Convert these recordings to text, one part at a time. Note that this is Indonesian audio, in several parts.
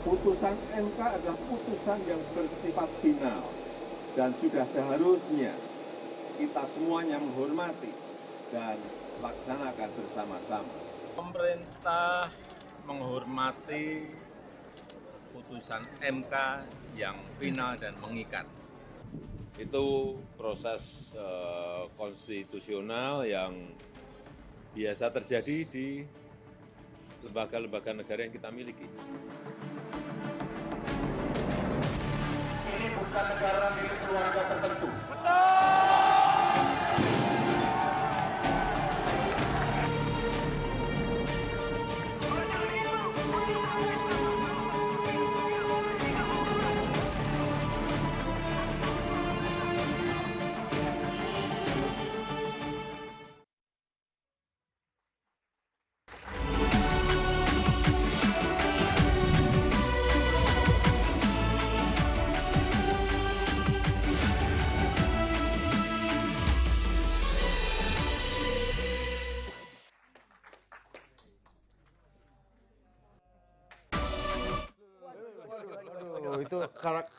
Putusan MK adalah putusan yang bersifat final dan sudah seharusnya kita semuanya menghormati dan laksanakan bersama-sama. Pemerintah menghormati putusan MK yang final dan mengikat. Itu proses konstitusional yang biasa terjadi di lembaga-lembaga negara yang kita miliki. Ini bukan negara milik keluarga tertentu. Itu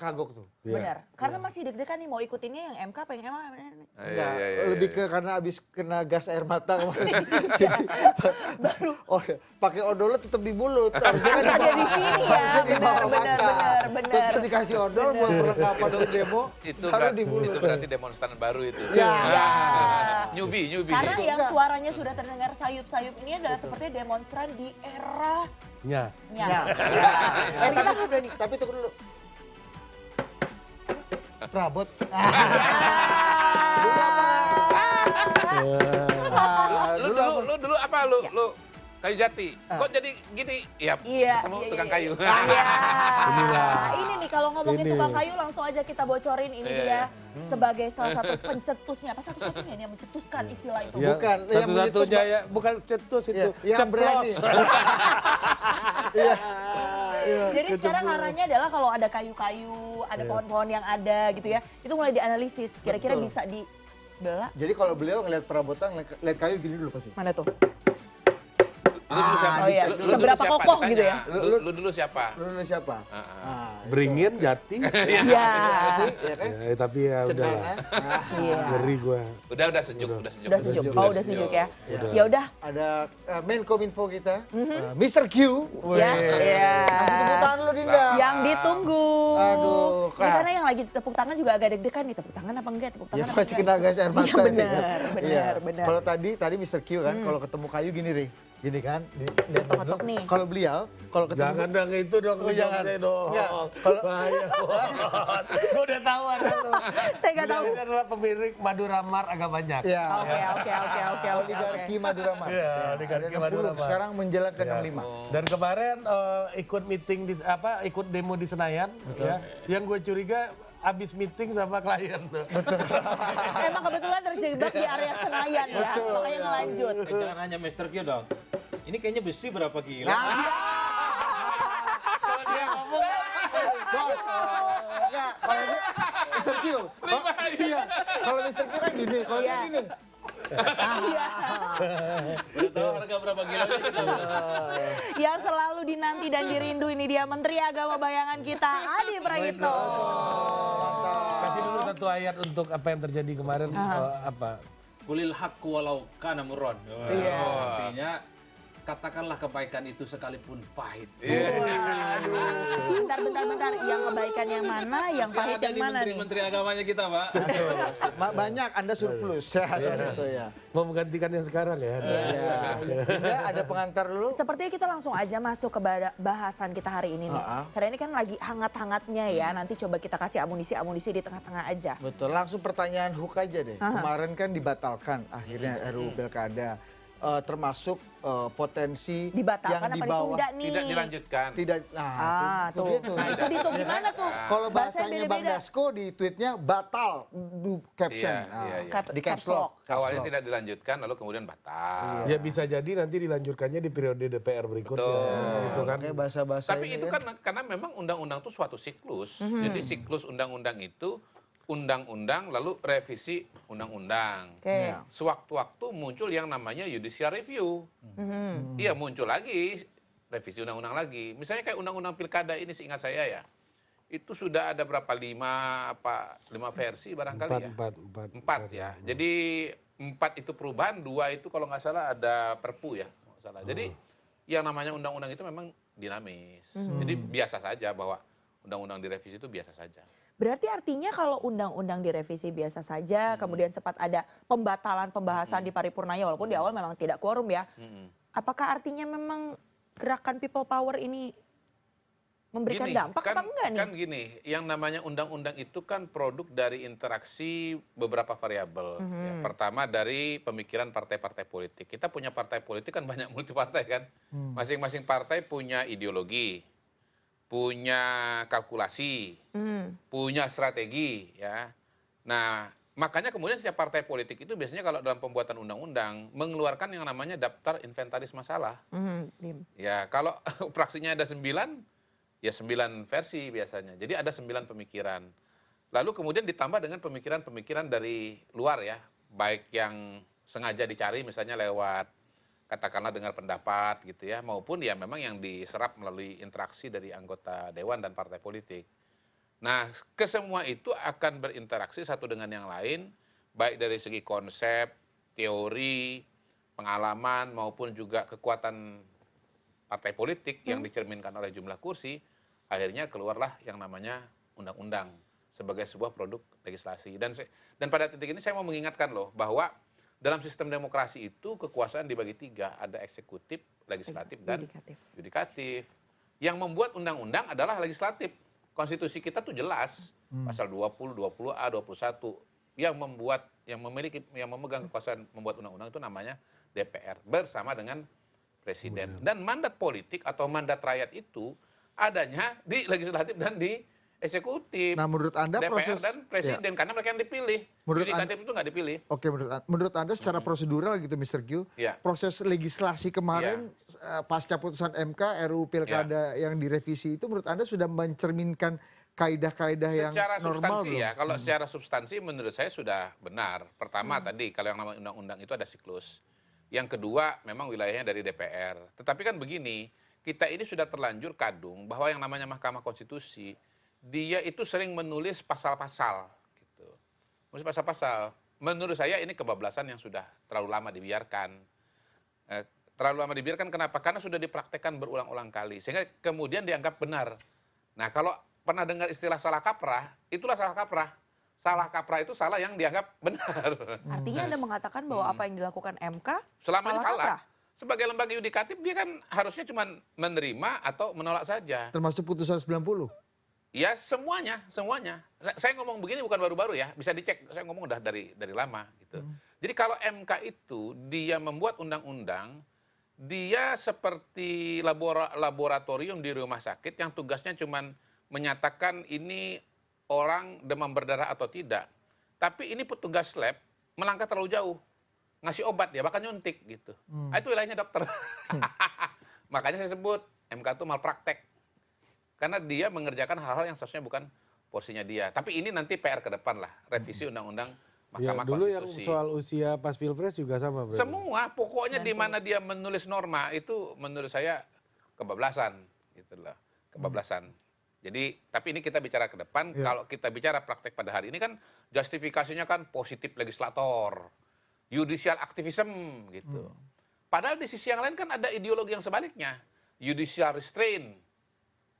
kagok tuh. Benar, karena masih deg-degan nih mau ikutinnya yang MK pengen Enggak, lebih ke karena abis kena gas air mata kemarin. baru Pakai odolnya tetap di mulut. harusnya ada di sini ya, benar. Terus dikasih odol buat perlengkapan demo, Itu taruh di mulut. itu berarti demonstran baru itu. Ya. Nyubi. Karena yang suaranya sudah terdengar sayup-sayup ini adalah seperti demonstran di era Ya. Tapi tunggu dulu. Prabot. Lu dulu apa lu kayu jati. Kok jadi gini? Iya, kamu tukang kayu. Nah, ini nih kalau ngomongin tukang kayu langsung aja kita bocorin ini dia sebagai salah satu pencetusnya. Apa satu-satunya nih yang mencetuskan istilah itu? Bukan, satu-satunya ya, bukan cetus itu, yang berani. Jadi sekarang arahnya adalah kalau ada kayu-kayu, ada pohon-pohon yang ada gitu ya, itu mulai dianalisis. Kira-kira bisa dibelah. Jadi kalau beliau ngeliat perabotan, lihat kayu gini dulu pasti. Mana tuh? Lu dulu siapa? Oh iya, Lu seberapa dulu siapa? kokoh Ditanya. gitu ya? Lu dulu siapa? Lu siapa? Beringin, Jati. Iya. Ya kan? Ya, tapi ya udah lah. Iya. Ngeri gua. Udah sejuk. Udah sejuk. Oh, udah sejuk ya. Ya udah. Ada Menkominfo kita, Mr. Q. Ya. Iya. Tepuk tangan lu, Dinda. Yang ditunggu. Aduh, Ini karena yang lagi tepuk tangan juga agak deg-degan nih, tepuk tangan apa enggak? Tepuk tangan Ya apa masih enggak? kena gas air mata. Benar. Kalau tadi Mr. Q kan, kalau ketemu kayu gini nih. Gini kan, lihat Totok nih. Kalau beliau, kalau ketemu Jangan dong itu dong, jangan. saya dong. Enggak, kalau- Bahaya. Gua udah tahu ada lu. Saya nggak tahu. Ini adalah pemilik Madura Mart agak banyak. Ya. Oke. Oligarki Madura Mart. Iya, Ya, oligarki ada 60, Madura Mart. sekarang menjelang ke Ya. 65. Dan kemarin ikut meeting ikut demo di Senayan, ya. Yang gue curiga abis meeting sama klien tuh. Emang kebetulan terjebak di area Senayan ya, makanya ngelanjut. Jangan hanya Mr. Q dong. Ini kayaknya besi berapa kilo? Kalau dia ngomong, Enggak, kalau Mr. Q. Iya, kalau Mr. Q kan gini, kalau dia gini. Udah tahu harga berapa kilo kita. Yang selalu dinanti dan dirindu ini dia Menteri Agama bayangan kita, Adi Prayitno. kasih dulu satu ayat untuk apa yang terjadi kemarin, apa? Kulil haqqu walau kana murran. Iya. Artinya katakanlah kebaikan itu sekalipun pahit. Bentar. Yang kebaikan yang mana, yang pahit yang mana nih? Menteri agamanya kita, Pak. Banyak Anda surplus. Gitu ya. Mau menggantikan yang sekarang ya? Iya, ada pengantar dulu. Sepertinya kita langsung aja masuk ke bahasan kita hari ini nih. Karena ini kan lagi hangat-hangatnya ya. Nanti coba kita kasih amunisi-amunisi di tengah-tengah aja. Betul, langsung pertanyaan hook aja deh. Kemarin kan dibatalkan akhirnya RUU Pilkada. Termasuk potensi Dibatalkan yang apa di bawah ditunda nih? Tidak dilanjutkan. tidak Tuh. Itu dihitung gimana tuh? Kalau Bahasanya bahasanya Bang beda-beda. Dasko di tweetnya batal caption. Iya. Di caps lock. Awalnya tidak dilanjutkan, lalu kemudian batal. Ya bisa jadi nanti dilanjutkannya di periode DPR berikutnya. Betul. Gitu kan? Kayak bahasa-bahasa Tapi ini itu kan karena memang undang-undang itu suatu siklus. Jadi siklus undang-undang itu undang-undang lalu revisi undang-undang. Oke. Sewaktu-waktu muncul yang namanya judicial review. Iya muncul lagi revisi undang-undang lagi. Misalnya kayak undang-undang pilkada ini seingat saya ya, itu sudah ada berapa, 5 versi barangkali ya? Empat ya. Jadi 4 itu perubahan, 2 itu kalau nggak salah ada perpu ya. Nggak salah. Jadi yang namanya undang-undang itu memang dinamis. Jadi biasa saja bahwa undang-undang direvisi itu biasa saja. Berarti artinya kalau undang-undang direvisi biasa saja, kemudian sempat ada pembatalan pembahasan di paripurnanya, walaupun di awal memang tidak quorum ya. Apakah artinya memang gerakan people power ini memberikan dampak apa enggak nih? Kan gini, yang namanya undang-undang itu kan produk dari interaksi beberapa variabel. Ya, pertama dari pemikiran partai-partai politik. Kita punya partai politik kan banyak multi partai kan. Masing-masing partai punya ideologi, punya kalkulasi, punya strategi ya. Nah, makanya kemudian setiap partai politik itu biasanya kalau dalam pembuatan undang-undang mengeluarkan yang namanya daftar inventaris masalah. Ya, kalau fraksinya ada 9, ya 9 versi biasanya. Jadi ada 9 pemikiran. Lalu kemudian ditambah dengan pemikiran-pemikiran dari luar ya, baik yang sengaja dicari misalnya lewat katakanlah dengar pendapat gitu ya, maupun ya memang yang diserap melalui interaksi dari anggota dewan dan partai politik. Nah, kesemua itu akan berinteraksi satu dengan yang lain, baik dari segi konsep, teori, pengalaman, maupun juga kekuatan partai politik yang dicerminkan oleh jumlah kursi, akhirnya keluarlah yang namanya undang-undang sebagai sebuah produk legislasi. Dan pada titik ini saya mau mengingatkan loh, bahwa dalam sistem demokrasi itu kekuasaan dibagi 3, ada eksekutif, legislatif, dan yudikatif. Yang membuat undang-undang adalah legislatif. Konstitusi kita tuh jelas, pasal 20, 20A, 21, yang memegang kekuasaan membuat undang-undang itu namanya DPR bersama dengan presiden. Dan mandat politik atau mandat rakyat itu adanya di legislatif dan di eksekutif. Nah, menurut Anda DPR dan presiden, karena mereka yang dipilih. Yudikatif itu nggak dipilih. Oke, menurut Anda secara prosedural gitu, Mr. Q, proses legislasi kemarin pasca putusan MK, RUU Pilkada yang direvisi itu menurut Anda sudah mencerminkan kaidah-kaidah yang normal belum? Ya, kalau secara substansi menurut saya sudah benar. Pertama tadi, kalau yang namanya undang-undang itu ada siklus. Yang kedua, memang wilayahnya dari DPR. Tetapi kan begini, kita ini sudah terlanjur kadung bahwa yang namanya Mahkamah Konstitusi, dia itu sering menulis pasal-pasal gitu. Menulis pasal-pasal. Menurut saya ini kebablasan yang sudah terlalu lama dibiarkan. Terlalu lama dibiarkan kenapa? Karena sudah dipraktekkan berulang-ulang kali. Sehingga kemudian dianggap benar. Nah, kalau pernah dengar istilah salah kaprah, itulah salah kaprah. Salah kaprah itu salah yang dianggap benar. Artinya Anda mengatakan bahwa apa yang dilakukan MK selama ini salah. kaprah? Sebagai lembaga yudikatif dia kan harusnya cuma menerima atau menolak saja. Termasuk putusan 90? Ya semuanya. Saya ngomong begini bukan baru-baru ya, bisa dicek. Saya ngomong udah dari lama gitu. Jadi kalau MK itu dia membuat undang-undang, dia seperti laboratorium di rumah sakit yang tugasnya cuma menyatakan ini orang demam berdarah atau tidak. Tapi ini petugas lab melangkah terlalu jauh, ngasih obat dia, bahkan nyuntik gitu. Itu wilayahnya dokter. Makanya saya sebut MK itu malpraktek. Karena dia mengerjakan hal-hal yang seharusnya bukan porsinya dia. Tapi ini nanti PR ke depan lah, revisi undang-undang Mahkamah dulu Konstitusi. Yang soal usia pas Pilpres juga sama, berarti. Semua, pokoknya di mana dia menulis norma itu menurut saya kebablasan, gitulah, kebablasan. Jadi, tapi ini kita bicara ke depan. Kalau kita bicara praktek pada hari ini kan justifikasinya kan positif legislator, judicial activism gitu. Padahal di sisi yang lain kan ada ideologi yang sebaliknya, judicial restraint.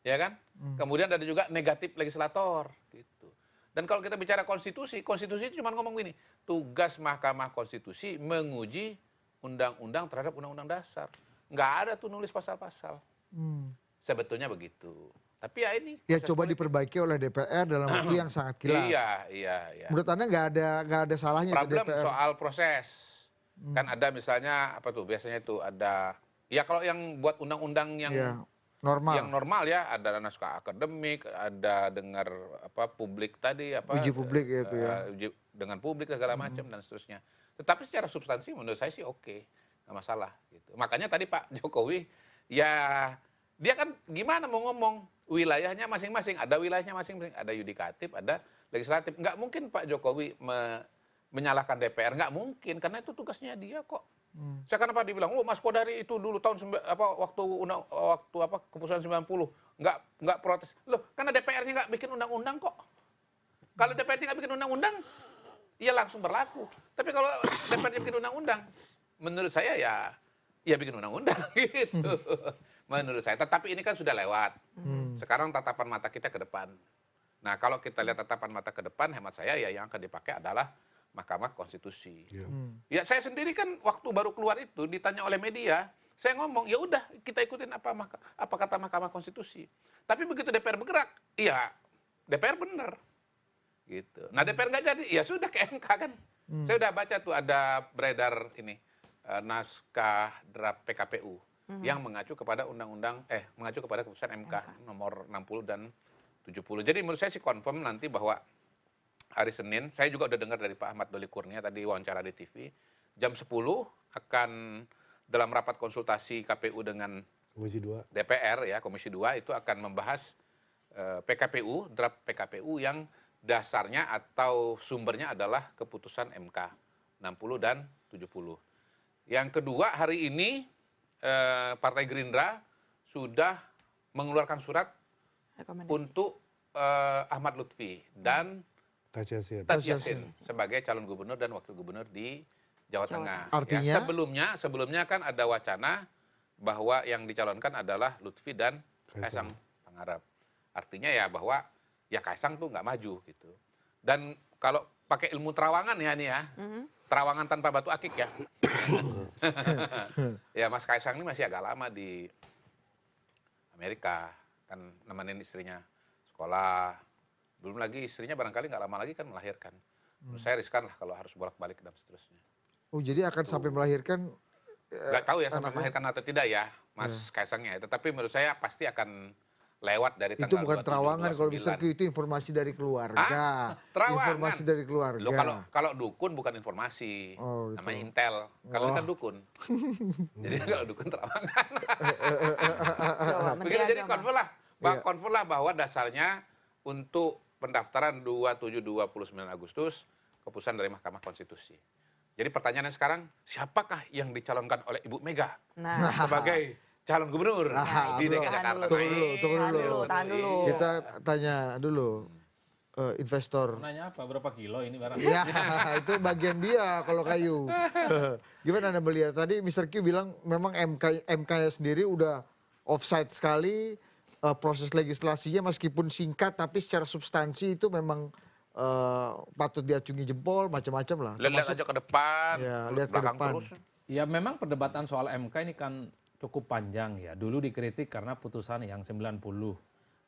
Ya kan? Kemudian ada juga negatif legislator gitu. Dan kalau kita bicara konstitusi itu cuma ngomong gini, tugas Mahkamah Konstitusi menguji undang-undang terhadap undang-undang dasar. Nggak ada tuh nulis pasal-pasal. Sebetulnya begitu. Tapi ya ini ya coba diperbaiki oleh DPR dalam waktu yang sangat kilat. Iya. Menurut Anda nggak ada salahnya problem DPR? Soal proses. Kan ada misalnya apa tuh biasanya itu ada ya kalau yang buat undang-undang yang normal. Yang normal ya, ada naskah akademik, ada dengar apa publik tadi apa uji publik gitu ya. Uji dengan publik segala macam dan seterusnya. Tetapi secara substansi menurut saya sih oke, nggak masalah gitu. Makanya tadi Pak Jokowi ya dia kan gimana mau ngomong wilayahnya masing-masing, ada wilayahnya masing-masing, ada yudikatif, ada legislatif. Nggak mungkin Pak Jokowi menyalahkan DPR, nggak mungkin karena itu tugasnya dia kok. Saya kenapa dibilang, oh Mas Kodari itu dulu waktu keputusan 90 nggak protes. Loh, karena DPR-nya nggak bikin undang-undang kok. Kalau DPR-nya nggak bikin undang-undang, ya langsung berlaku. Tapi kalau DPR-nya bikin undang-undang, menurut saya ya bikin undang-undang gitu. Menurut saya. Tetapi ini kan sudah lewat. Sekarang tatapan mata kita ke depan. Nah, kalau kita lihat tatapan mata ke depan, hemat saya ya yang akan dipakai adalah Mahkamah Konstitusi. Ya saya sendiri kan waktu baru keluar itu ditanya oleh media, saya ngomong ya udah kita ikutin apa kata Mahkamah Konstitusi. Tapi begitu DPR bergerak, iya DPR benar. Gitu. Nah DPR nggak jadi, ya sudah ke MK kan. Saya udah baca tuh ada beredar ini naskah draft PKPU yang mengacu kepada mengacu kepada keputusan MK nomor 60 dan 70. Jadi menurut saya sih confirm nanti bahwa hari Senin, saya juga udah dengar dari Pak Ahmad Doli Kurnia tadi wawancara di TV, jam 10 akan dalam rapat konsultasi KPU dengan Komisi 2. DPR ya, Komisi 2 itu akan membahas PKPU, draft PKPU yang dasarnya atau sumbernya adalah keputusan MK 60 dan 70. Yang kedua, hari ini Partai Gerindra sudah mengeluarkan surat untuk Ahmad Lutfi dan Taj Yassin sebagai calon gubernur dan wakil gubernur di Jawa Tengah. Artinya? Ya, sebelumnya kan ada wacana bahwa yang dicalonkan adalah Lutfi dan Kaisang Pangarep. Artinya ya bahwa ya Kaisang tuh nggak maju gitu. Dan kalau pakai ilmu terawangan ya nih ya, terawangan tanpa batu akik ya. Ya Mas Kaisang ini masih agak lama di Amerika, kan nemenin istrinya sekolah. Belum lagi istrinya barangkali nggak lama lagi kan melahirkan. Menurut saya riskan lah kalau harus bolak-balik dan seterusnya. Oh jadi akan sampai melahirkan? Nggak tahu ya sampai melahirkan atau tidak ya Mas Kaisangnya. Tetapi menurut saya pasti akan lewat dari tanggal 27, itu bukan terawangan kalau misalnya itu informasi dari keluarga. Terawangan. Informasi dari keluarga. Loh, kalau dukun bukan informasi, namanya intel. Kalau ini kan dukun. Jadi kalau dukun terawangan. Begitu jadi konfirm lah bahwa dasarnya untuk pendaftaran 27-29 Agustus keputusan dari Mahkamah Konstitusi. Jadi pertanyaannya sekarang, siapakah yang dicalonkan oleh Ibu Mega sebagai calon gubernur di DKI Jakarta? Tahan dulu. Kita tanya dulu investor. Nanya apa? Berapa kilo ini barang? Ya, itu bagian dia kalau kayu. Gimana Anda melihat? Tadi Mr. Q bilang memang MK-nya sendiri udah offside sekali. Proses legislasinya meskipun singkat tapi secara substansi itu memang patut diacungi jempol macam-macam lah. Lihat aja ke depan, lihat ke depan. terus. Ya memang perdebatan soal MK ini kan cukup panjang ya. Dulu dikritik karena putusan yang 90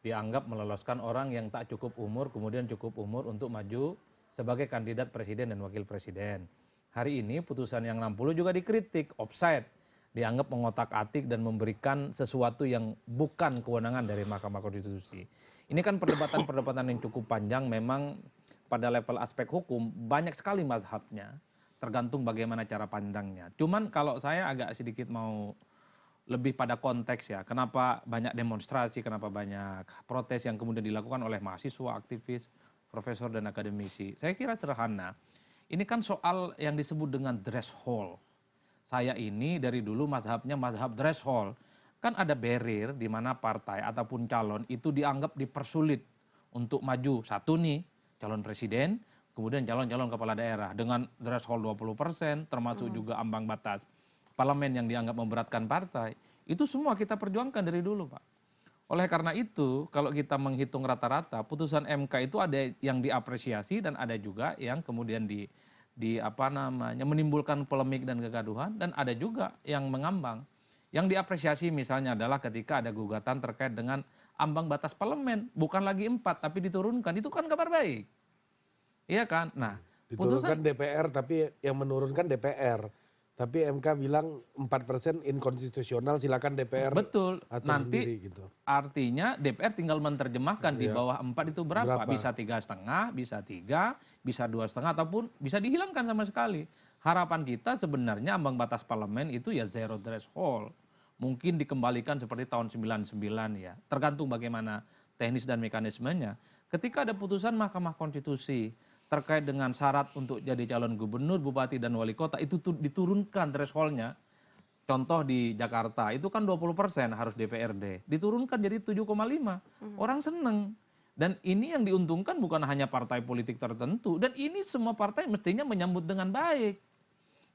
dianggap meloloskan orang yang tak cukup umur kemudian cukup umur untuk maju sebagai kandidat presiden dan wakil presiden. Hari ini putusan yang 60 juga dikritik, offside. Dianggap mengotak-atik dan memberikan sesuatu yang bukan kewenangan dari Mahkamah Konstitusi. Ini kan perdebatan-perdebatan yang cukup panjang, memang pada level aspek hukum banyak sekali mazhabnya, tergantung bagaimana cara pandangnya. Cuman kalau saya agak sedikit mau lebih pada konteks ya, kenapa banyak demonstrasi, kenapa banyak protes yang kemudian dilakukan oleh mahasiswa, aktivis, profesor dan akademisi. Saya kira sederhana, ini kan soal yang disebut dengan threshold. Saya ini dari dulu mazhabnya mazhab threshold. Kan ada barrier di mana partai ataupun calon itu dianggap dipersulit untuk maju. Satu nih, calon presiden, kemudian calon-calon kepala daerah. Dengan threshold 20%, termasuk juga ambang batas parlemen yang dianggap memberatkan partai. Itu semua kita perjuangkan dari dulu, Pak. Oleh karena itu, kalau kita menghitung rata-rata, putusan MK itu ada yang diapresiasi dan ada juga yang kemudian menimbulkan polemik dan kegaduhan, dan ada juga yang mengambang. Yang diapresiasi misalnya adalah ketika ada gugatan terkait dengan ambang batas parlemen, bukan lagi 4 tapi diturunkan, itu kan kabar baik. Iya kan? Nah, diturunkan DPR tapi yang menurunkan DPR. Tapi MK bilang 4% inkonstitusional, silakan DPR betul. Nanti sendiri, gitu. Artinya DPR tinggal menerjemahkan di bawah 4 itu berapa? Bisa 3,5, bisa 3, bisa 2,5 ataupun bisa dihilangkan sama sekali. Harapan kita sebenarnya ambang batas parlemen itu ya zero threshold. Mungkin dikembalikan seperti tahun 99 ya. Tergantung bagaimana teknis dan mekanismenya. Ketika ada putusan Mahkamah Konstitusi terkait dengan syarat untuk jadi calon gubernur, bupati, dan wali kota itu diturunkan thresholdnya. Contoh di Jakarta itu kan 20% harus DPRD, diturunkan jadi 7,5. Orang seneng. Dan ini yang diuntungkan bukan hanya partai politik tertentu, dan ini semua partai mestinya menyambut dengan baik.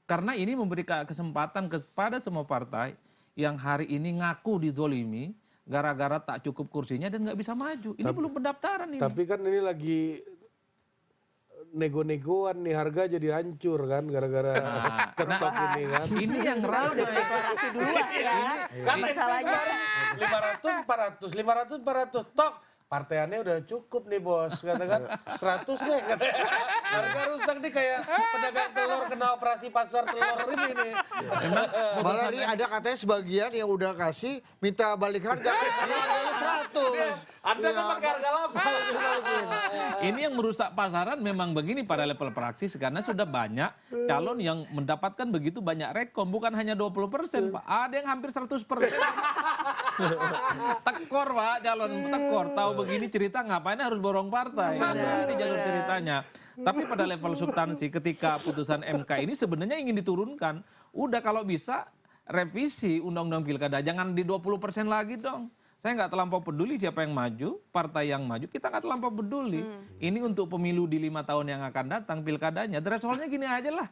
Karena ini memberi kesempatan kepada semua partai yang hari ini ngaku dizolimi gara-gara tak cukup kursinya dan nggak bisa maju. Ini belum pendaftaran ini. Tapi kan ini lagi nego-negoan nih, harga jadi hancur kan gara-gara ketok ini kan. Ini yang ramai. Kan masalahnya 500, 400, tok. Partaiannya udah cukup nih bos, katakan 100 deh katanya. Harga rusak nih kayak pedagang telur kena operasi pasar telur ini nih. Malah nih ada katanya sebagian yang udah kasih minta balik harga. 100. Anda kan pakai harga lama. Ini yang merusak pasaran memang begini pada level praksis karena sudah banyak calon yang mendapatkan begitu banyak rekom, bukan hanya 20%, Pak. Ada yang hampir 100%. Tekor, Pak, calon tekor. Tahu begini cerita ngapain harus borong partai. Ini jalur ceritanya. Tapi pada level substansi ketika putusan MK ini sebenarnya ingin diturunkan. Udah kalau bisa revisi undang-undang pilkada jangan di 20% lagi dong. Saya nggak terlampau peduli siapa yang maju, partai yang maju, kita nggak terlampau peduli. Ini untuk pemilu di 5 tahun yang akan datang, pilkadanya, thresholdnya gini aja lah.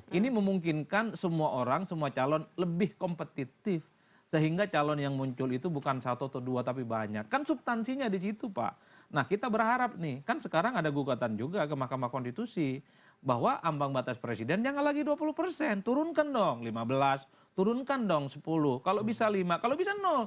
Ini memungkinkan semua orang, semua calon lebih kompetitif. Sehingga calon yang muncul itu bukan 1 atau 2 tapi banyak. Kan substansinya di situ, Pak. Nah, kita berharap nih, kan sekarang ada gugatan juga ke Mahkamah Konstitusi, bahwa ambang batas presiden jangan lagi 20%, turunkan dong 15, turunkan dong 10, kalau bisa 5, kalau bisa 0.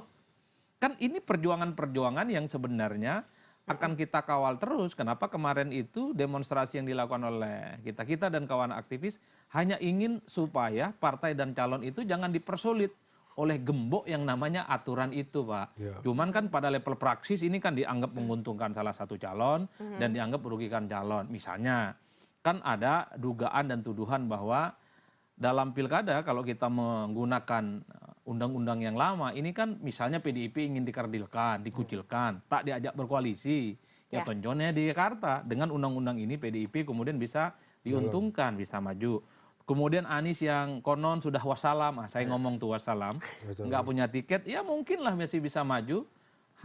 Kan ini perjuangan-perjuangan yang sebenarnya akan kita kawal terus. Kenapa kemarin itu demonstrasi yang dilakukan oleh kita dan kawan aktivis hanya ingin supaya partai dan calon itu jangan dipersulit oleh gembok yang namanya aturan itu, Pak. Cuman kan pada level praksis ini kan dianggap menguntungkan salah satu calon dan dianggap merugikan calon. Misalnya kan ada dugaan dan tuduhan bahwa dalam pilkada kalau kita menggunakan undang-undang yang lama, ini kan misalnya PDIP ingin dikerdilkan, dikucilkan, tak diajak berkoalisi. Ya tonjolnya di Jakarta. Dengan undang-undang ini PDIP kemudian bisa diuntungkan, bisa maju. Kemudian Anies yang konon sudah wassalam, saya ngomong tuh wassalam, nggak punya tiket, ya mungkinlah masih bisa maju.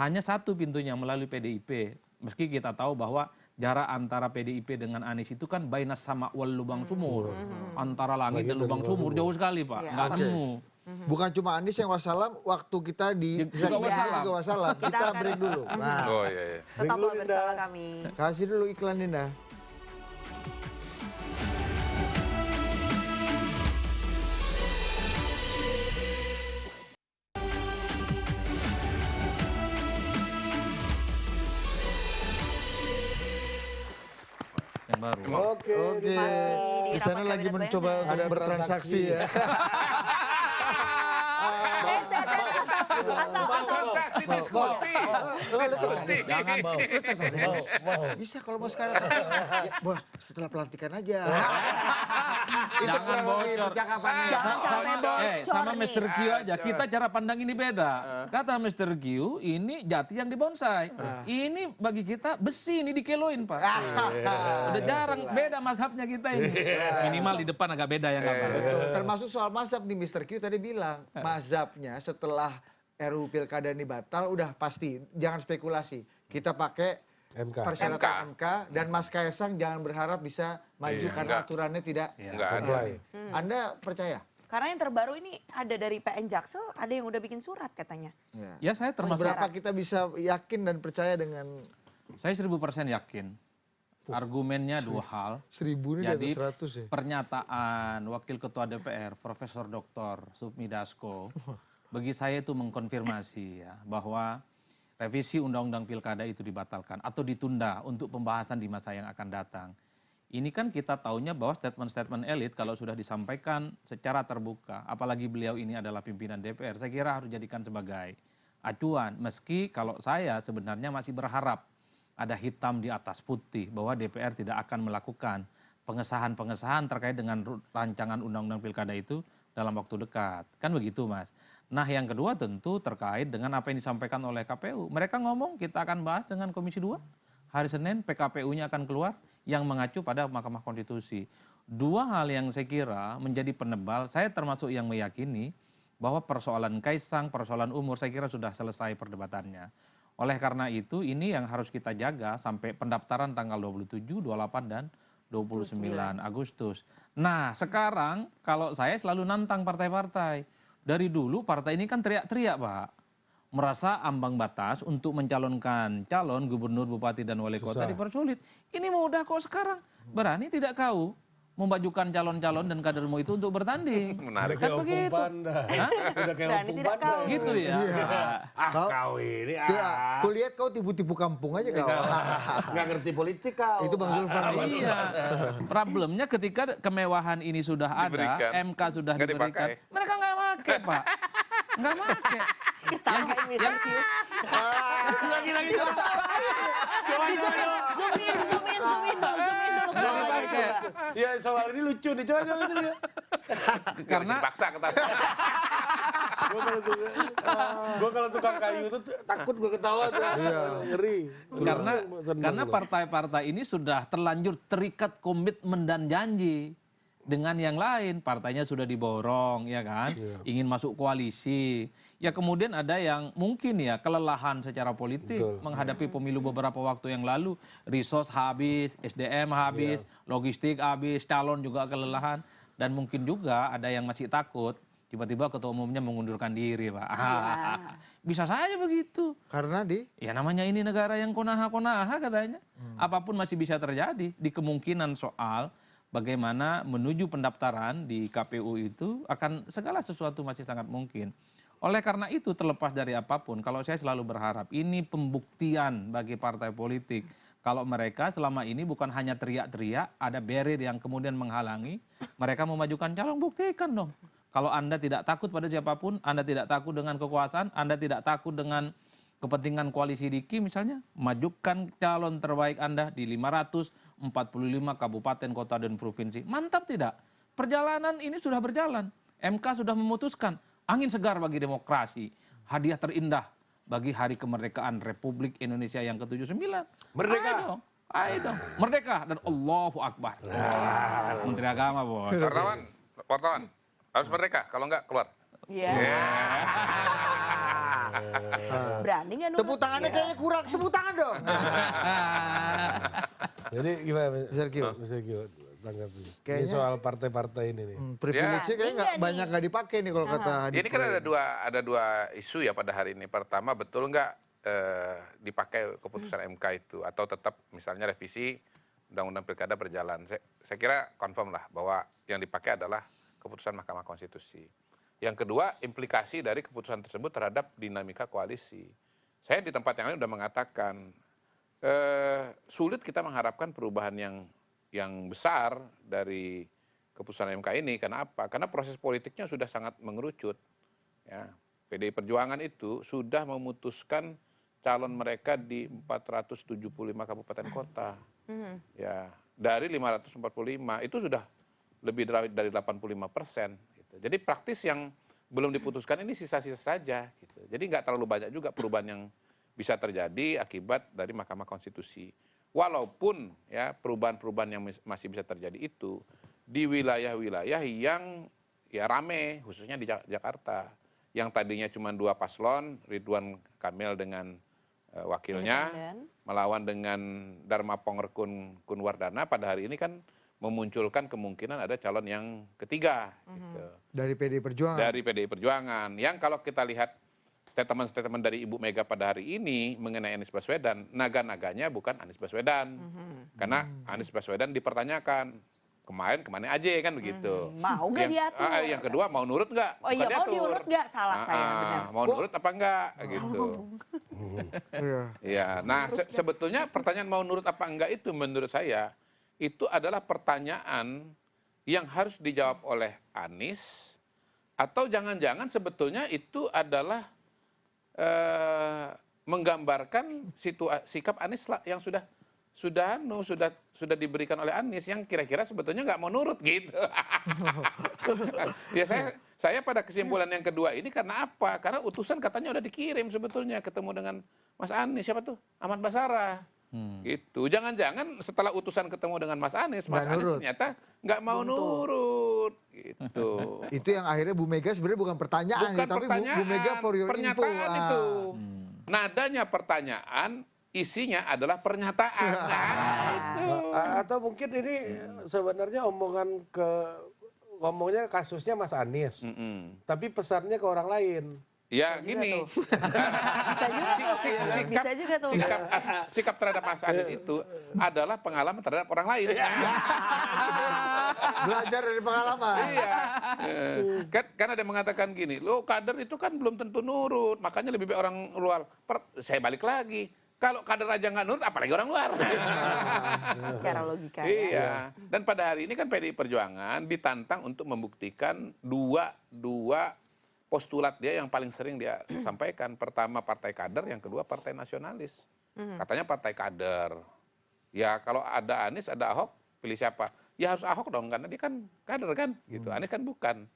Hanya satu pintunya melalui PDIP. Meski kita tahu bahwa jarak antara PDIP dengan Anies itu kan bainas sama wal lubang sumur. Antara langit dan lubang sumur jauh sekali, Pak. Nggak nemu. Bukan cuma Anies yang wassalam, waktu kita di juga wassalam. Kita break dulu. Nah. Oh iya. Tetaplah bersama kami. Kasih dulu iklan, Dinda. Oke. Di sana lagi mencoba untuk bertransaksi ya. Diskusi. Jangan bau. Bisa kalau mau sekarang. Ya, bos, setelah pelantikan aja. Jangan bocor. Jangan sampai bocor Sama nih. Mr. Q aja, kita cara pandang ini beda. Kata Mr. Q, ini jati yang dibonsai. Ini bagi kita besi, ini dikeloin, Pak. Udah jarang, beda mazhabnya kita ini. Minimal di depan agak beda ya, nggak Pak? Termasuk soal mazhab nih, Mr. Q tadi bilang. Mazhabnya setelah RUU Pilkada ini batal, udah pasti. Jangan spekulasi. Kita pakai persyaratan MK dan Mas Kaisang jangan berharap bisa maju karena aturannya tidak ada. Anda percaya? Karena yang terbaru ini ada dari PN Jaksel, ada yang udah bikin surat katanya. Ya saya termasuk. Berapa kita bisa yakin dan percaya dengan? Saya 1000% yakin. Argumennya 2 hal. 1000 ini Jadi di atas 100 ya? pernyataan Wakil Ketua DPR, Profesor Dr. Sufmi Dasko, bagi saya itu mengkonfirmasi ya, bahwa revisi Undang-Undang Pilkada itu dibatalkan atau ditunda untuk pembahasan di masa yang akan datang. Ini kan kita tahunya bahwa statement-statement elit kalau sudah disampaikan secara terbuka, apalagi beliau ini adalah pimpinan DPR, saya kira harus dijadikan sebagai acuan. Meski kalau saya sebenarnya masih berharap ada hitam di atas putih bahwa DPR tidak akan melakukan pengesahan-pengesahan terkait dengan rancangan Undang-Undang Pilkada itu dalam waktu dekat. Kan begitu, Mas. Nah, yang kedua tentu terkait dengan apa yang disampaikan oleh KPU. Mereka ngomong kita akan bahas dengan Komisi 2. Hari Senin PKPU-nya akan keluar. yang mengacu pada Mahkamah Konstitusi. Dua hal yang saya kira menjadi penebal, saya termasuk yang meyakini bahwa persoalan Kaisang, persoalan umur saya kira sudah selesai perdebatannya. Oleh karena itu ini yang harus kita jaga sampai pendaftaran tanggal 27, 28 dan 29 Agustus. Nah sekarang kalau saya selalu nantang partai-partai. Dari dulu partai ini kan teriak-teriak Pak. Merasa ambang batas untuk mencalonkan calon gubernur, bupati, dan wali kota dipersulit. Ini mudah kok sekarang. Berani tidak kau memajukan calon-calon dan kadermu itu untuk bertanding? Menarik. Kan begitu. Udah kayak opung panda. Gitu ya. Kau ini. Kulihat kau tipu-tipu kampung aja kau. Nggak ngerti politik kau. Itu Bang Zulfan. Iya. Problemnya ketika kemewahan ini sudah ada, MK sudah diberikan, mereka nggak pakai Pak. Nggak pakai. Lagi-lagi. Ya soal ini lucu nih, coba. Karena paksa ketawa. Gue kalau tukang kayu itu takut gue ketawa tuh. Ngeri. Karena partai-partai ini sudah terlanjur terikat komitmen dan janji dengan yang lain. Partainya sudah diborong, ya kan? Ingin masuk koalisi. Ya kemudian ada yang mungkin ya kelelahan secara politik menghadapi pemilu beberapa waktu yang lalu. Resource habis, SDM habis, logistik habis, calon juga kelelahan. Dan mungkin juga ada yang masih takut. Tiba-tiba ketua umumnya mengundurkan diri, Pak. Bisa saja begitu. Karena ya namanya ini negara yang konaha-konaha katanya. Apapun masih bisa terjadi. Di kemungkinan soal bagaimana menuju pendaftaran di KPU itu akan segala sesuatu masih sangat mungkin. Oleh karena itu terlepas dari apapun, kalau saya selalu berharap ini pembuktian bagi partai politik. Kalau mereka selama ini bukan hanya teriak-teriak, ada barrier yang kemudian menghalangi, mereka memajukan calon, buktikan dong. Kalau Anda tidak takut pada siapapun, Anda tidak takut dengan kekuasaan, Anda tidak takut dengan kepentingan koalisi Diki misalnya, majukan calon terbaik Anda di 545 kabupaten, kota, dan provinsi. Mantap tidak? Perjalanan ini sudah berjalan. MK sudah memutuskan, angin segar bagi demokrasi, hadiah terindah bagi hari kemerdekaan Republik Indonesia yang ke-79. Merdeka! Ayo dong, merdeka dan Allahu Akbar. Menteri Agama, Bos. Wartawan, harus merdeka, kalau enggak keluar. Berani nggak dong? Tepuk tangannya kayaknya kurang, tepuk tangan dong. Jadi gimana, Mr. Kyo? Tanggapi. Ini soal partai-partai ini nih. Privilege-nya kayaknya banyak nggak dipakai nih kalau kata. Ini kan ada dua isu ya pada hari ini. Pertama, betul nggak dipakai keputusan MK itu atau tetap misalnya revisi Undang-Undang Pilkada berjalan. Saya kira confirm lah bahwa yang dipakai adalah keputusan Mahkamah Konstitusi. Yang kedua, implikasi dari keputusan tersebut terhadap dinamika koalisi. Saya di tempat yang lain sudah mengatakan sulit kita mengharapkan perubahan yang besar dari keputusan MK ini. Karena apa? Karena proses politiknya sudah sangat mengerucut. Ya, PDI Perjuangan itu sudah memutuskan calon mereka di 475 kabupaten kota. Ya, dari 545 itu sudah lebih dari 85%. Gitu. Jadi praktis yang belum diputuskan ini sisa-sisa saja. Gitu. Jadi nggak terlalu banyak juga perubahan yang bisa terjadi akibat dari Mahkamah Konstitusi. Walaupun ya perubahan-perubahan yang masih bisa terjadi itu di wilayah-wilayah yang ya rame, khususnya di Jakarta. Yang tadinya cuma 2 paslon, Ridwan Kamil dengan wakilnya, melawan dengan Dharma Pongrekun Kunwardana, pada hari ini kan memunculkan kemungkinan ada calon yang ketiga. Gitu. Dari PDI Perjuangan. Dari PDI Perjuangan. Yang kalau kita lihat statement-statement dari Ibu Mega pada hari ini mengenai Anies Baswedan, naga-naganya bukan Anies Baswedan. Karena Anies Baswedan dipertanyakan, kemana aja kan begitu. Mau nggak diatur? Yang kedua, mau nurut nggak? Oh iya, mau diurut nggak? Salah saya, benar. Mau nurut apa enggak? Gitu. Ya, nah sebetulnya pertanyaan mau nurut apa enggak itu menurut saya, itu adalah pertanyaan yang harus dijawab oleh Anies, atau jangan-jangan sebetulnya itu adalah menggambarkan sikap Anies yang sudah diberikan oleh Anies yang kira-kira sebetulnya nggak mau nurut gitu. Ya saya pada kesimpulan yang kedua ini karena apa? Karena utusan katanya udah dikirim sebetulnya ketemu dengan Mas Anies, siapa tuh? Ahmad Basarah. Gitu. Jangan-jangan setelah utusan ketemu dengan Mas Anies ternyata nggak mau nurut. Gitu. Itu yang akhirnya Bu Mega sebenarnya bukan pertanyaan, Bukan tapi pertanyaan, Bu Mega for your info. pernyataan itu. Nadanya pertanyaan, isinya adalah pernyataan. Nah, itu. Atau mungkin ini sebenarnya ngomongnya kasusnya Mas Anies, tapi pesannya ke orang lain. Ya gini, Bisa juga tuh. sikap terhadap Mas Anies itu adalah pengalaman terhadap orang lain. Belajar dari pengalaman. Iya. Kan ada yang mengatakan gini, lo kader itu kan belum tentu nurut, makanya lebih baik orang luar. Saya balik lagi, kalau kader aja nggak nurut, apalagi orang luar. Secara logika. Iya. Dan pada hari ini kan PDI Perjuangan ditantang untuk membuktikan dua postulat dia yang paling sering dia sampaikan. Pertama partai kader, yang kedua partai nasionalis. Katanya partai kader. Ya kalau ada Anies, ada Ahok, pilih siapa? Ya harus Ahok dong, karena dia kan kader kan. Gitu. Anies kan bukan.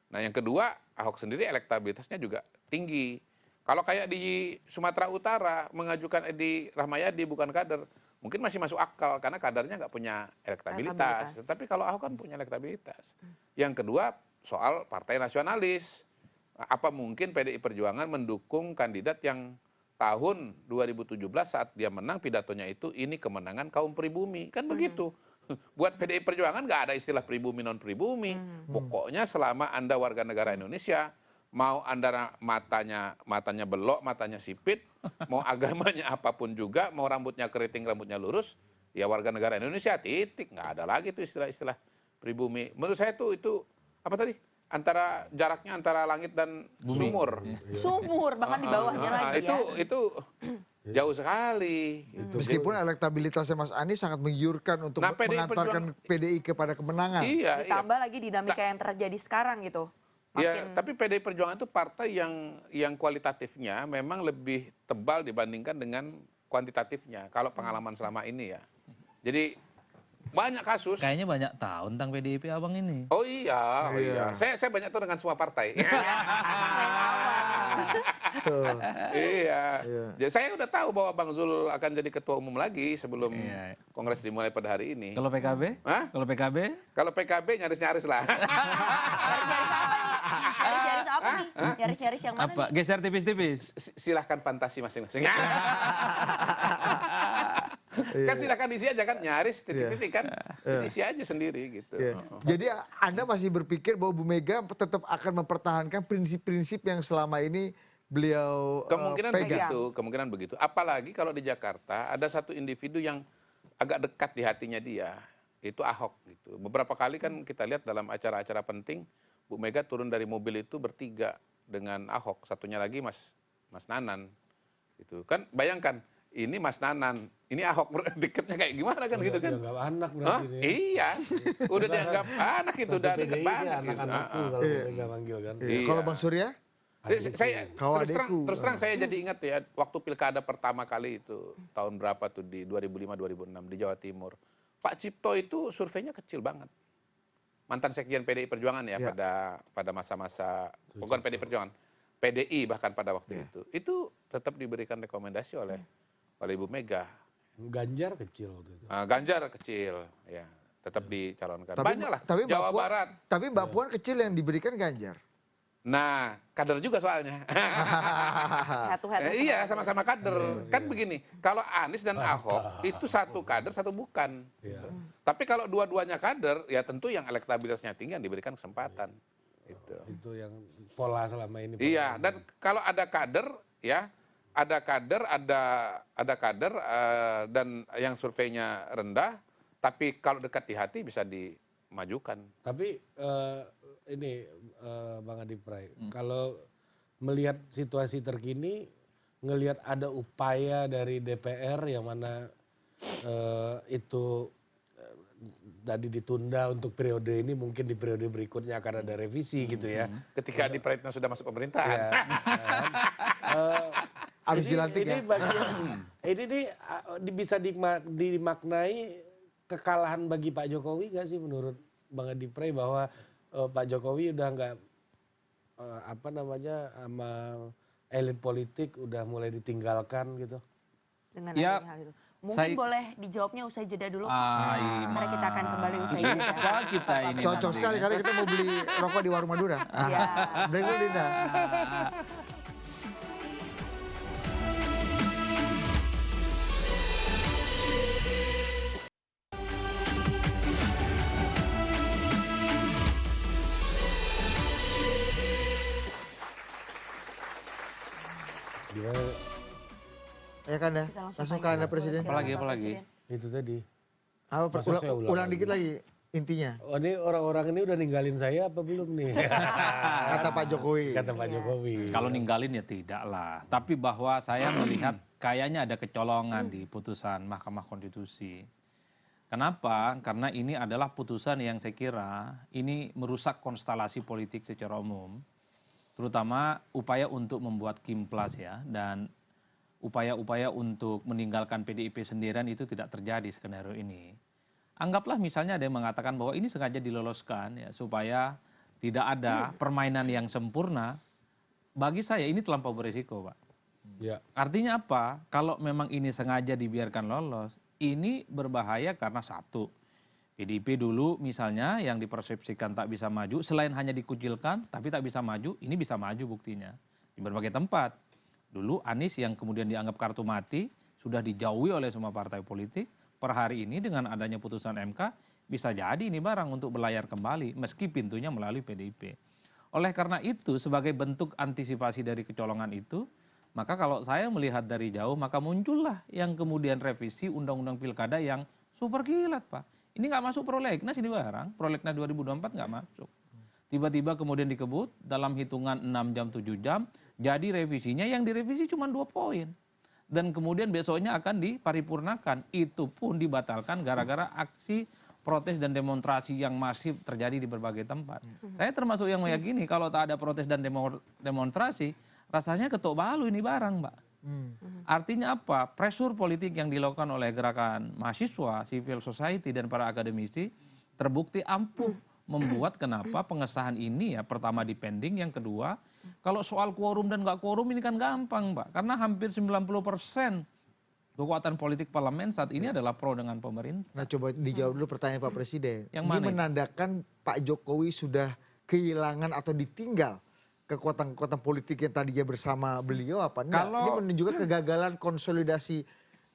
Nah yang kedua, Ahok sendiri elektabilitasnya juga tinggi. Kalau kayak di Sumatera Utara, mengajukan Edi Rahmayadi bukan kader, mungkin masih masuk akal, karena kadernya nggak punya elektabilitas. Tapi kalau Ahok kan punya elektabilitas. Yang kedua, soal partai nasionalis. Apa mungkin PDI Perjuangan mendukung kandidat yang tahun 2017 saat dia menang pidatonya itu ini kemenangan kaum pribumi, kan begitu. Buat PDI Perjuangan nggak ada istilah pribumi non pribumi. Pokoknya selama Anda warga negara Indonesia, mau Anda matanya belok, matanya sipit, mau agamanya apapun juga, mau rambutnya keriting, rambutnya lurus, ya warga negara Indonesia, titik. Nggak ada lagi tuh istilah-istilah pribumi. Menurut saya itu apa tadi? Jaraknya antara langit dan sumur. Sumur, bahkan di bawahnya lagi itu jauh sekali. Gitu. Meskipun elektabilitasnya Mas Anies sangat menggiurkan untuk mengantarkan PDI kepada kemenangan. Iya, ditambah lagi dinamika yang terjadi sekarang gitu. Ya, tapi PDI Perjuangan itu partai yang kualitatifnya memang lebih tebal dibandingkan dengan kuantitatifnya. Kalau pengalaman selama ini ya. Jadi banyak kasus. Kayaknya banyak tahu tentang PDIP abang ini. Oh iya. Saya banyak tahu dengan semua partai. Iya. Jadi saya udah tahu bahwa Bang Zul akan jadi ketua umum lagi sebelum kongres dimulai pada hari ini. Kalau PKB? Hah? Kalau PKB? Kalau PKB nyaris-nyaris lah. Nyaris apa nih? Nyaris-nyaris yang mana? Apa? Geser tipis-tipis. Silahkan fantasi masing-masing. Kan silahkan isi aja kan, nyaris titik-titik kan, isi aja sendiri gitu. Jadi Anda masih berpikir bahwa Bu Mega tetap akan mempertahankan prinsip-prinsip yang selama ini beliau kemungkinan begitu. Apalagi kalau di Jakarta ada satu individu yang agak dekat di hatinya dia, itu Ahok gitu. Beberapa kali kan kita lihat dalam acara-acara penting, Bu Mega turun dari mobil itu bertiga dengan Ahok, satunya lagi Mas Nanan, gitu kan. Bayangkan, ini Mas Nanan, ini Ahok deketnya kayak gimana kan gitu kan? Dianggap anak berarti. Iya, udah dianggap anak itu, udah deket banget. Anak-anakku kalau Mega manggil kan. Kalau Bang Surya? Saya terus terang saya jadi ingat ya, waktu pilkada pertama kali itu, tahun berapa tuh, di 2005-2006 di Jawa Timur. Pak Cipto itu surveinya kecil banget. Mantan Sekjen PDI Perjuangan ya, pada masa-masa, bukan PDI Perjuangan, PDI bahkan pada waktu itu tetap diberikan rekomendasi oleh Ibu Mega. Ganjar kecil waktu itu. Ganjar kecil, ya tetap dicalonkan. Banyak lah, Jawa Barat. Tapi Mbak Puan kecil yang diberikan Ganjar. Nah, kader juga soalnya. Iya, sama-sama kader. Kan begini, kalau Anies dan Ahok itu satu kader, satu bukan. Tapi kalau dua-duanya kader, ya tentu yang elektabilitasnya tinggi yang diberikan kesempatan. Itu yang pola selama ini. Iya, dan kalau ada kader, ya ada kader dan yang surveinya rendah, tapi kalau dekat di hati bisa dimajukan. Tapi ini Bang Adi Pray, kalau melihat situasi terkini, ngelihat ada upaya dari DPR yang mana itu tadi ditunda untuk periode ini, mungkin di periode berikutnya akan ada revisi gitu ya. Ketika Adi Prayitno sudah masuk pemerintahan. Ini bisa dimaknai kekalahan bagi Pak Jokowi nggak sih menurut Bang Adi Pray, bahwa Pak Jokowi udah nggak sama elit politik udah mulai ditinggalkan gitu? Dengan hal itu. Mungkin boleh dijawabnya usai jeda dulu. Mari kita akan kembali usai jeda. Lupa kita ini Cocok nanti. sekali karena kita mau beli rokok di warung Madura. Iya. Break dulu, Dinda. Ya kan ya, Kita langsung ke tanya Anda Presiden. silakan, Apalagi, Pak apalagi? Presiden. Itu tadi. Apa, Masa saya ulang dikit lagi intinya. Oh, ini orang-orang ini udah ninggalin saya apa belum nih? Kata Pak Jokowi. Kata Pak Iya. Jokowi. Kalau ninggalin ya tidak lah. Tapi bahwa saya melihat kayaknya ada kecolongan di putusan Mahkamah Konstitusi. Kenapa? Karena ini adalah putusan yang saya kira ini merusak konstelasi politik secara umum. Terutama upaya untuk membuat kimplas ya. Dan upaya-upaya untuk meninggalkan PDIP sendirian itu tidak terjadi skenario ini. Anggaplah misalnya ada yang mengatakan bahwa ini sengaja diloloskan ya supaya tidak ada permainan yang sempurna. Bagi saya ini terlampau berisiko, Pak. Ya. Artinya apa? Kalau memang ini sengaja dibiarkan lolos, ini berbahaya karena satu, PDIP dulu misalnya yang dipersepsikan tak bisa maju, selain hanya dikucilkan tapi tak bisa maju, ini bisa maju buktinya di berbagai tempat. Dulu Anies yang kemudian dianggap kartu mati sudah dijauhi oleh semua partai politik. Per hari ini dengan adanya putusan MK bisa jadi ini barang untuk berlayar kembali meski pintunya melalui PDIP. Oleh karena itu sebagai bentuk antisipasi dari kecolongan itu, maka kalau saya melihat dari jauh maka muncullah yang kemudian revisi Undang-Undang Pilkada yang super kilat, Pak. Ini nggak masuk prolegnas ini barang, prolegnas 2024 nggak masuk. Tiba-tiba kemudian dikebut dalam hitungan 6 jam 7 jam, jadi revisinya yang direvisi cuma 2 poin. Dan kemudian besoknya akan diparipurnakan. Itu pun dibatalkan gara-gara aksi protes dan demonstrasi yang masif terjadi di berbagai tempat. Saya termasuk yang meyakini kalau tak ada protes dan demonstrasi, rasanya ketok palu ini barang, Mbak. Artinya apa? Pressure politik yang dilakukan oleh gerakan mahasiswa, civil society, dan para akademisi terbukti ampuh membuat kenapa pengesahan ini ya pertama dipending, yang kedua kalau soal quorum dan nggak quorum ini kan gampang, Pak. Karena hampir 90% kekuatan politik parlemen saat ini adalah pro dengan pemerintah. Nah, coba dijawab dulu pertanyaan Pak Presiden. Yang Ini mana itu? menandakan Pak Jokowi sudah kehilangan atau ditinggal kekuatan-kekuatan politik yang tadinya bersama beliau apa enggak? Ini menunjukkan kegagalan konsolidasi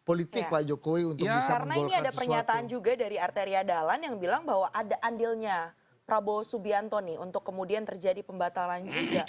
politik Pak Jokowi untuk bisa Karena ini ada sesuatu. pernyataan juga dari Arteria Dahlan yang bilang bahwa ada andilnya Prabowo Subianto nih untuk kemudian terjadi pembatalan juga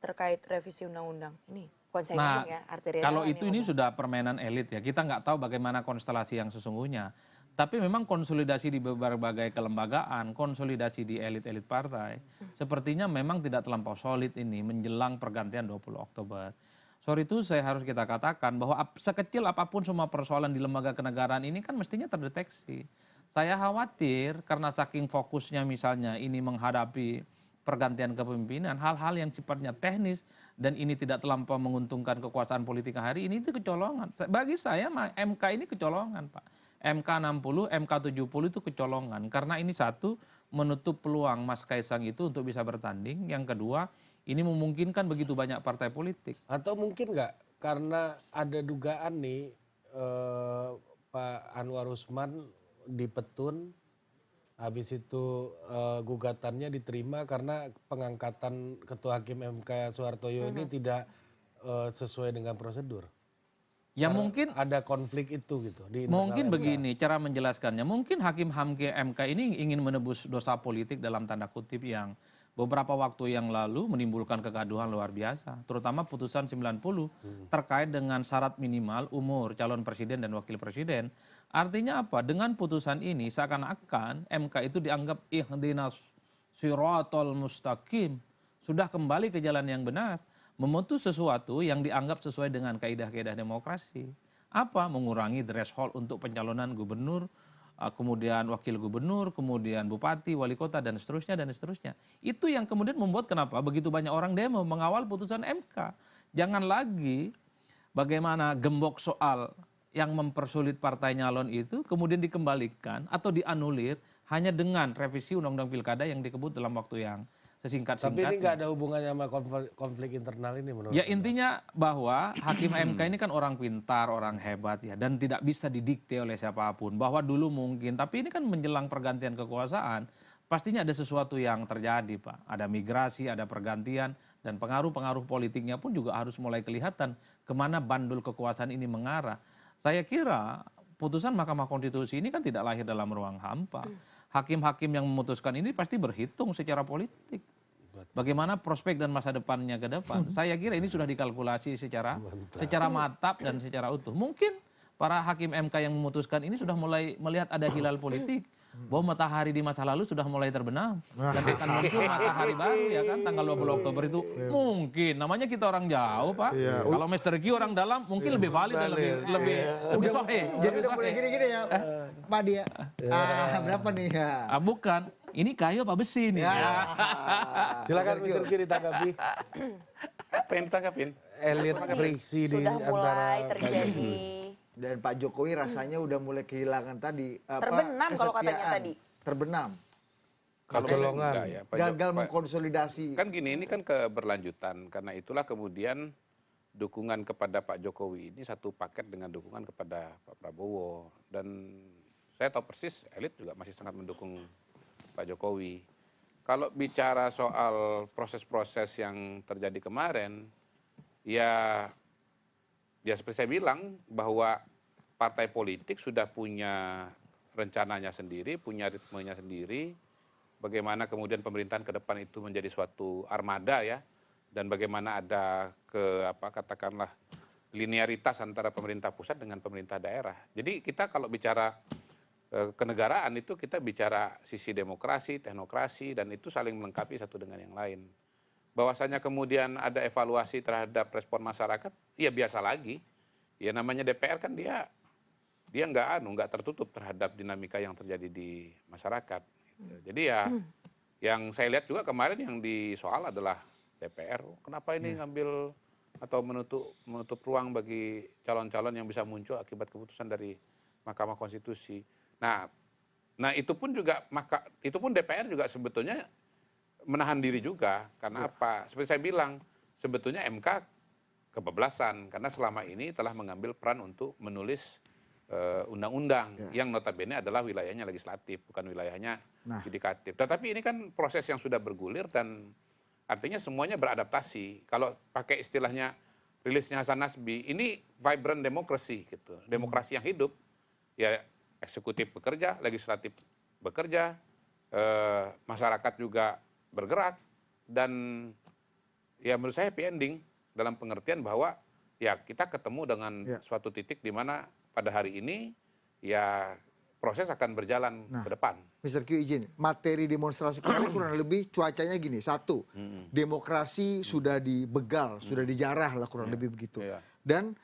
terkait revisi undang-undang. Ini bukan saya ngomong ya, Arteria kalau Dahlan itu yang ini ngomong. sudah permainan elit ya. Kita nggak tahu bagaimana konstelasi yang sesungguhnya. Tapi memang konsolidasi di berbagai kelembagaan, konsolidasi di elit-elit partai, sepertinya memang tidak terlampau solid ini menjelang pergantian 20 Oktober. Sorry itu saya harus kita katakan bahwa sekecil apapun semua persoalan di lembaga kenegaraan ini kan mestinya terdeteksi. Saya khawatir karena saking fokusnya misalnya ini menghadapi pergantian kepemimpinan, hal-hal yang sifatnya teknis dan ini tidak terlampau menguntungkan kekuasaan politik hari ini itu kecolongan. Bagi saya MK ini kecolongan, Pak. MK 60, MK 70 itu kecolongan. Karena ini satu, menutup peluang Mas Kaisang itu untuk bisa bertanding. Yang kedua, ini memungkinkan begitu banyak partai politik. Atau mungkin nggak karena ada dugaan nih Pak Anwar Usman dipetun, habis itu gugatannya diterima karena pengangkatan Ketua Hakim MK Soehartoyo ini tidak sesuai dengan prosedur. Ya Karena mungkin ada konflik itu gitu. Di mungkin internal MK. begini cara menjelaskannya. Mungkin hakim-hakim MK ini ingin menebus dosa politik dalam tanda kutip yang beberapa waktu yang lalu menimbulkan kegaduhan luar biasa. Terutama putusan 90 terkait dengan syarat minimal umur calon presiden dan wakil presiden. Artinya apa? Dengan putusan ini seakan-akan MK itu dianggap ihdinas siratal mustaqim. Sudah kembali ke jalan yang benar. Memutus sesuatu yang dianggap sesuai dengan kaidah-kaidah demokrasi. Apa? Mengurangi threshold untuk pencalonan gubernur, kemudian wakil gubernur, kemudian bupati, wali kota, dan seterusnya, dan seterusnya. Itu yang kemudian membuat kenapa begitu banyak orang demo mengawal putusan MK. Jangan lagi bagaimana gembok soal yang mempersulit partai nyalon itu kemudian dikembalikan atau dianulir hanya dengan revisi undang-undang pilkada yang dikebut dalam waktu yang sesingkat-singkatnya. Tapi ini nggak ada hubungannya sama konflik internal ini menurut Ya Anda? intinya bahwa hakim MK ini kan orang pintar, orang hebat ya, dan tidak bisa didikte oleh siapapun. Bahwa dulu mungkin, tapi ini kan menjelang pergantian kekuasaan, pastinya ada sesuatu yang terjadi, Pak. Ada migrasi, ada pergantian, dan pengaruh-pengaruh politiknya pun juga harus mulai kelihatan kemana bandul kekuasaan ini mengarah. Saya kira putusan Mahkamah Konstitusi ini kan tidak lahir dalam ruang hampa. Hakim-hakim yang memutuskan ini pasti berhitung secara politik. Bagaimana prospek dan masa depannya ke depan. Saya kira ini sudah dikalkulasi secara matap dan secara utuh. Mungkin para hakim MK yang memutuskan ini sudah mulai melihat ada hilal politik. Bahwa matahari di masa lalu sudah mulai terbenam. Dan akan muncul matahari baru ya kan, tanggal 20 Oktober itu. Mungkin, namanya kita orang jauh Pak. Kalau Mr. Q orang dalam mungkin lebih valid dan lebih sohe. Jadi udah mulai gini-gini ya, Pak Dia. Berapa nih ya? Bukan, ini kayu apa besi nih? Silakan Mr. Q ditanggapi. Apa yang ditanggapin? Elit friksi di Sudah mulai antara terjadi. Dan Pak Jokowi rasanya udah mulai kehilangan tadi Terbenam kalau katanya tadi. Terbenam. Kalau Kecolongan. enggak ya, Gagal mengkonsolidasi. Kan gini, ini kan keberlanjutan. Karena itulah kemudian dukungan kepada Pak Jokowi ini satu paket dengan dukungan kepada Pak Prabowo. Dan saya tahu persis elit juga masih sangat mendukung Pak Jokowi. Kalau bicara soal proses-proses yang terjadi kemarin, ya seperti saya bilang bahwa partai politik sudah punya rencananya sendiri, punya ritmenya sendiri. Bagaimana kemudian pemerintahan ke depan itu menjadi suatu armada ya, dan bagaimana ada katakanlah linearitas antara pemerintah pusat dengan pemerintah daerah. Jadi kita kalau bicara kenegaraan itu kita bicara sisi demokrasi, teknokrasi, dan itu saling melengkapi satu dengan yang lain. Bahwasanya kemudian ada evaluasi terhadap respon masyarakat, ya biasa lagi. Ya namanya DPR kan dia nggak tertutup terhadap dinamika yang terjadi di masyarakat. Jadi ya yang saya lihat juga kemarin yang disoal adalah DPR. Kenapa ini ngambil atau menutup ruang bagi calon-calon yang bisa muncul akibat keputusan dari Mahkamah Konstitusi. Nah itu pun DPR juga sebetulnya menahan diri juga, karena apa? Seperti saya bilang, sebetulnya MK kebablasan, karena selama ini telah mengambil peran untuk menulis undang-undang, yang notabene adalah wilayahnya legislatif, bukan wilayahnya yudikatif. Tetapi ini kan proses yang sudah bergulir dan artinya semuanya beradaptasi. Kalau pakai istilahnya rilisnya Hasan Nasbi, ini vibrant democracy gitu, demokrasi yang hidup, ya eksekutif bekerja, legislatif bekerja, masyarakat juga bergerak, dan ya menurut saya happy ending dalam pengertian bahwa ya kita ketemu dengan suatu titik di mana pada hari ini ya proses akan berjalan ke depan. Mr. Q izin, materi demonstrasi kemarin kurang lebih cuacanya gini, satu, demokrasi sudah dibegal, sudah dijarah lah kurang lebih begitu. Dan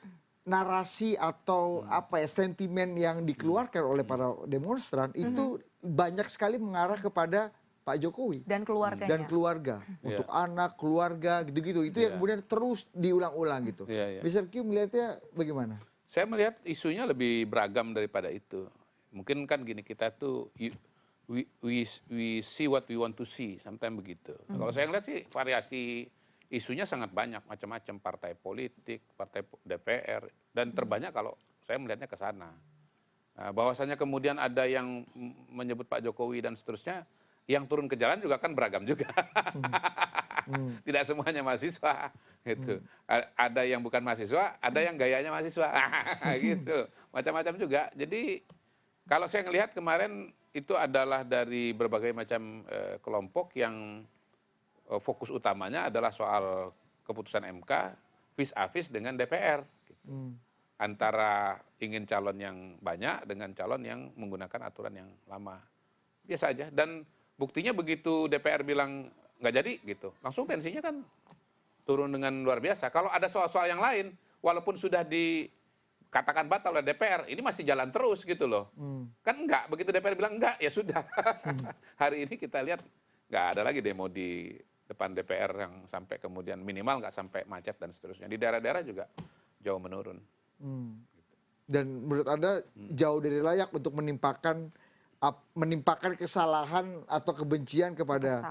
narasi atau sentimen yang dikeluarkan oleh para demonstran itu banyak sekali mengarah kepada Pak Jokowi dan keluarganya. Dan keluarga, untuk anak, keluarga, gitu-gitu. Itu yang kemudian terus diulang-ulang gitu. Mr. Q melihatnya bagaimana? Saya melihat isunya lebih beragam daripada itu. Mungkin kan gini, kita tuh we see what we want to see, sometimes begitu. Kalau saya ngeliat sih variasi isunya sangat banyak, macam-macam partai politik, partai DPR, dan terbanyak kalau saya melihatnya ke sana. Bahwasanya kemudian ada yang menyebut Pak Jokowi dan seterusnya, yang turun ke jalan juga kan beragam juga. Tidak semuanya mahasiswa gitu. Ada yang bukan mahasiswa, ada yang gayanya mahasiswa. Gitu. Macam-macam juga. Jadi kalau saya ngelihat kemarin itu adalah dari berbagai macam kelompok yang fokus utamanya adalah soal keputusan MK vis-a-vis dengan DPR gitu. Antara ingin calon yang banyak dengan calon yang menggunakan aturan yang lama. Biasa aja. Dan buktinya begitu DPR bilang nggak jadi gitu, langsung tensinya kan turun dengan luar biasa. Kalau ada soal-soal yang lain, walaupun sudah dikatakan batal oleh DPR, ini masih jalan terus gitu loh. Kan enggak, begitu DPR bilang enggak, ya sudah. Hari ini kita lihat nggak ada lagi demo di depan DPR yang sampai kemudian minimal nggak sampai macet dan seterusnya. Di daerah-daerah juga jauh menurun. Dan menurut Anda jauh dari layak untuk menimpakan menimpakan kesalahan atau kebencian kepada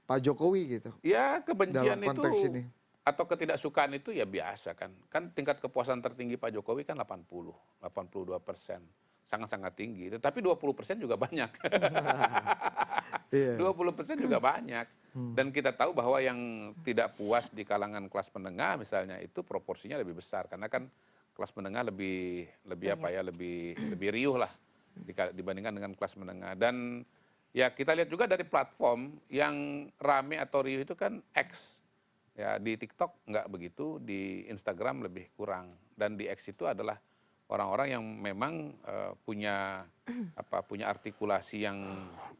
Pak Jokowi gitu. Ya, kebencian dalam konteks itu ini. atau ketidaksukaan itu ya biasa kan. Kan tingkat kepuasan tertinggi Pak Jokowi kan 82%. Sangat-sangat tinggi. Tetapi 20% juga banyak. 20% juga banyak. Dan kita tahu bahwa yang tidak puas di kalangan kelas menengah misalnya itu proporsinya lebih besar karena kan kelas menengah lebih riuh lah dibandingkan dengan kelas menengah. Dan ya kita lihat juga dari platform yang rame atau riuh itu kan X. Ya di TikTok nggak begitu, di Instagram lebih kurang. Dan di X itu adalah orang-orang yang memang punya artikulasi yang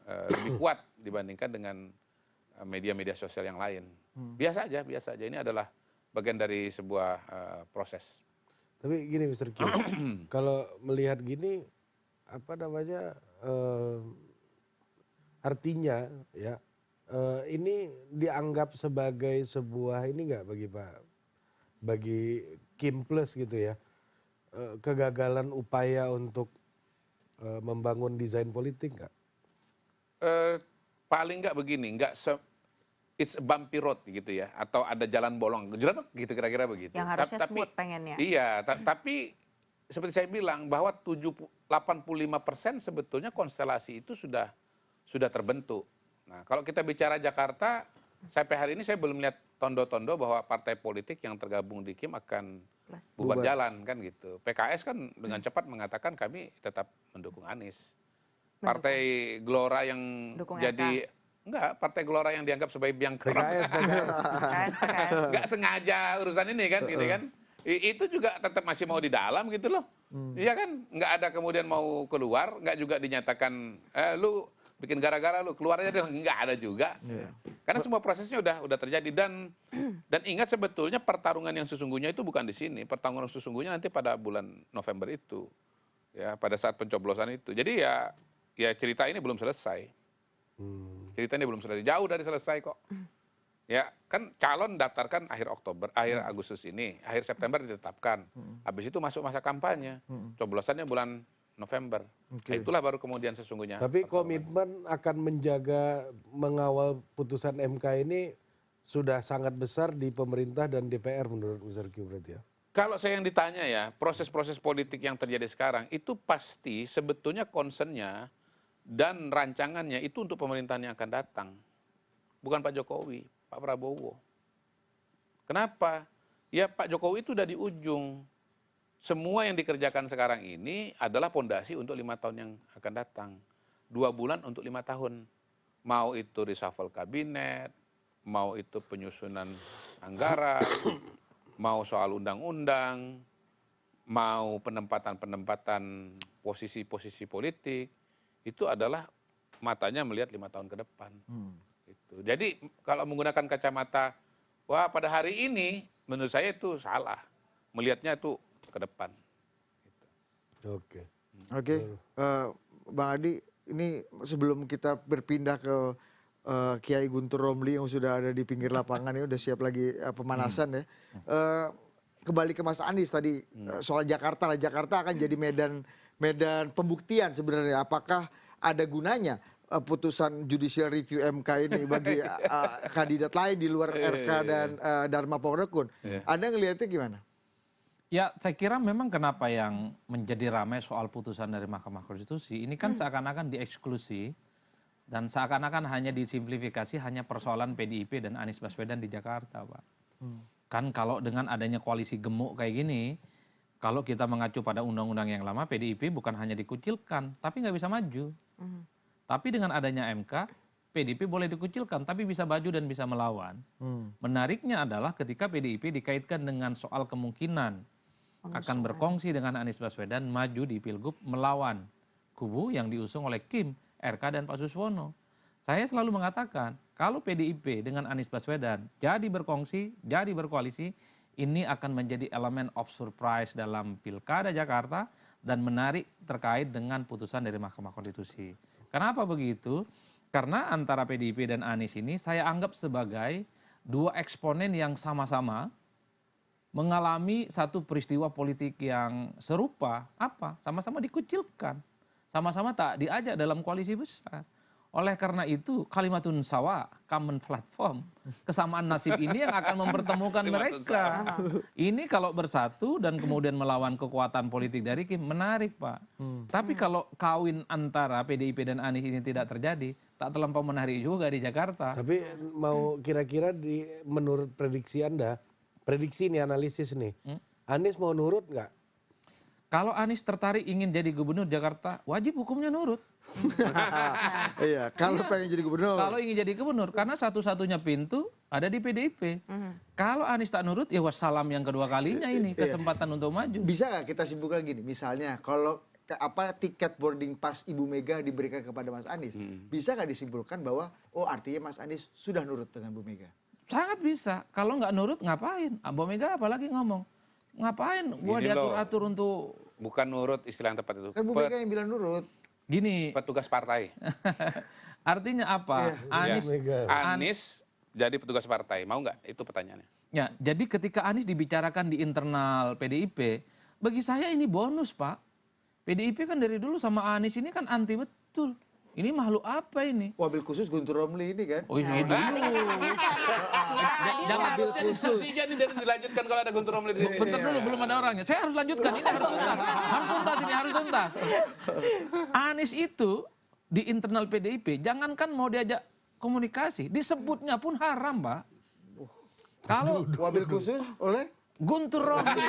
lebih kuat dibandingkan dengan media-media sosial yang lain. Biasa aja. Ini adalah bagian dari sebuah proses. Tapi gini Mr. Q, kalau melihat gini, artinya ya ini dianggap sebagai sebuah ini nggak bagi Kim Plus gitu ya, kegagalan upaya untuk membangun desain politik nggak? Paling nggak begini, it's a bumpy road gitu ya, atau ada jalan bolong, jeretek gitu kira-kira begitu. Yang harusnya smooth pengennya. Iya, tapi seperti saya bilang bahwa 85% sebetulnya konstelasi itu sudah terbentuk. Nah, kalau kita bicara Jakarta, sampai hari ini saya belum lihat tondo-tondo bahwa partai politik yang tergabung di Kim akan bubar jalan kan gitu. PKS kan dengan cepat mengatakan kami tetap mendukung Anies. Partai Gelora yang Partai Gelora yang dianggap sebagai biang kerok. PKS. Nggak sengaja urusan ini kan, gitu kan. Itu juga tetap masih mau di dalam gitu loh. Iya kan, nggak ada kemudian mau keluar, nggak juga dinyatakan, lu bikin gara-gara lu keluar aja, nggak ada juga. Karena semua prosesnya udah terjadi dan ingat sebetulnya pertarungan yang sesungguhnya itu bukan di sini, pertarungan sesungguhnya nanti pada bulan November itu, ya pada saat pencoblosan itu. Jadi ya cerita ini belum selesai. Cerita ini belum selesai, jauh dari selesai kok. Ya kan calon daftarkan akhir Agustus ini, akhir September ditetapkan. Habis itu masuk masa kampanye, coblosannya bulan November. Nah, itulah baru kemudian sesungguhnya. Tapi komitmen akan menjaga mengawal putusan MK ini sudah sangat besar di pemerintah dan DPR menurut Mr. Q berarti ya? Kalau saya yang ditanya ya, proses-proses politik yang terjadi sekarang itu pasti sebetulnya concernnya dan rancangannya itu untuk pemerintahan yang akan datang. Bukan Pak Jokowi, Pak Prabowo. Kenapa? Ya Pak Jokowi itu udah di ujung. Semua yang dikerjakan sekarang ini adalah pondasi untuk 5 tahun yang akan datang. 2 bulan untuk 5 tahun. Mau itu reshuffle kabinet, mau itu penyusunan anggaran, mau soal undang-undang, mau penempatan posisi-posisi politik, itu adalah matanya melihat 5 tahun ke depan. Gitu. Jadi kalau menggunakan kacamata, wah pada hari ini menurut saya itu salah. Melihatnya itu ke depan. Gitu. Oke. Bang Adi, ini sebelum kita berpindah ke Kiai Guntur Romli yang sudah ada di pinggir lapangan ini udah siap lagi pemanasan ya. Kembali ke Mas Anies tadi soal Jakarta lah. Jakarta akan jadi medan pembuktian sebenarnya. Apakah ada gunanya putusan judicial review MK ini bagi kandidat lain di luar RK dan Dharma Pokrekun? Anda ngelihatnya gimana? Ya, saya kira memang kenapa yang menjadi ramai soal putusan dari Mahkamah Konstitusi ini kan seakan-akan dieksklusi dan seakan-akan hanya disimplifikasi hanya persoalan PDIP dan Anies Baswedan di Jakarta, Pak. Kan kalau dengan adanya koalisi gemuk kayak gini, kalau kita mengacu pada undang-undang yang lama, PDIP bukan hanya dikucilkan, tapi nggak bisa maju. Tapi dengan adanya MK, PDIP boleh dikucilkan, tapi bisa maju dan bisa melawan. Menariknya adalah ketika PDIP dikaitkan dengan soal kemungkinan akan berkongsi dengan Anies Baswedan maju di Pilgub melawan kubu yang diusung oleh Kim, RK, dan Pak Suswono. Saya selalu mengatakan, kalau PDIP dengan Anies Baswedan jadi berkongsi, jadi berkoalisi, ini akan menjadi elemen of surprise dalam Pilkada Jakarta dan menarik terkait dengan putusan dari Mahkamah Konstitusi. Kenapa begitu? Karena antara PDIP dan Anies ini saya anggap sebagai dua eksponen yang sama-sama mengalami satu peristiwa politik yang serupa. Apa? Sama-sama dikucilkan. sama-sama tak diajak dalam koalisi besar. Oleh karena itu, kalimatun sawa, common platform, kesamaan nasib ini yang akan mempertemukan mereka. Ini kalau bersatu dan kemudian melawan kekuatan politik dari Kim, menarik Pak. Tapi kalau kawin antara PDIP dan Anies ini tidak terjadi, tak terlampau menarik juga di Jakarta. Tapi mau kira-kira menurut prediksi Anda, prediksi ini analisis nih, Anies mau nurut nggak? Kalau Anies tertarik ingin jadi gubernur Jakarta, wajib hukumnya nurut. Iya, kalau pengen jadi gubernur. Kalau ingin jadi gubernur, karena satu-satunya pintu ada di PDIP. Kalau Anies tak nurut, ya wassalam yang kedua kalinya ini kesempatan untuk maju. Bisa nggak kita simpulkan gini, misalnya kalau tiket boarding pass Ibu Mega diberikan kepada Mas Anies, bisa nggak disimpulkan bahwa artinya Mas Anies sudah nurut dengan Bu Mega? Sangat bisa. Kalau nggak nurut ngapain? Bu Mega apalagi ngomong, ngapain gua diatur-atur untuk... Bukan nurut istilah yang tepat itu. Kan Bu Mega yang bilang nurut. Gini. Petugas partai. Artinya apa? Anies jadi petugas partai, mau nggak? Itu pertanyaannya. Ya, jadi ketika Anies dibicarakan di internal PDIP, bagi saya ini bonus Pak. PDIP kan dari dulu sama Anies ini kan anti betul. Ini makhluk apa ini? Wabil khusus Guntur Romli ini kan? Oh ini dulu. Jangan wabil khusus. Jadi dilanjutkan kalau ada Guntur Romli di sini. Bentar dulu, belum ada orangnya. Saya harus lanjutkan, ini harus tuntas. Harus tuntas ini, harus tuntas. Anies itu di internal PDIP, jangankan mau diajak komunikasi, disebutnya pun haram Pak. Kalau wabil khusus oleh Guntur Romli,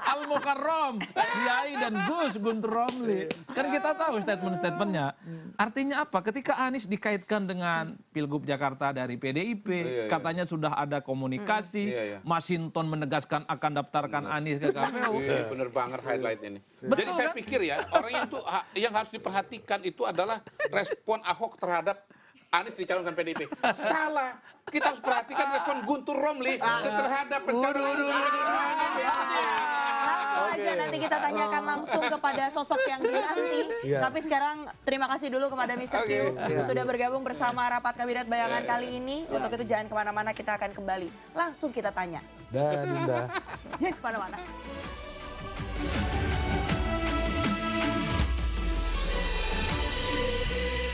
Al-Mukarram, Kiai dan Gus Guntur Romli. Kan kita tahu statement-statementnya. Artinya apa? Ketika Anies dikaitkan dengan Pilgub Jakarta dari PDIP, katanya sudah ada komunikasi, Masinton menegaskan akan daftarkan Anies ke KPU. Bener banget highlight ini. Jadi saya pikir ya, orang yang harus diperhatikan itu adalah respon Ahok terhadap Anies dicalonkan PDIP. Salah. Kita harus perhatikan respon Guntur Romli terhadap pencalonan. Langsung aja nanti kita tanyakan langsung kepada sosok yang dinanti. Tapi sekarang terima kasih dulu kepada Mr. Q sudah bergabung bersama rapat kabinet bayangan kali ini. Untuk itu jangan kemana-mana, kita akan kembali. Langsung kita tanya. Dan Dinda. Jangan kemana-mana.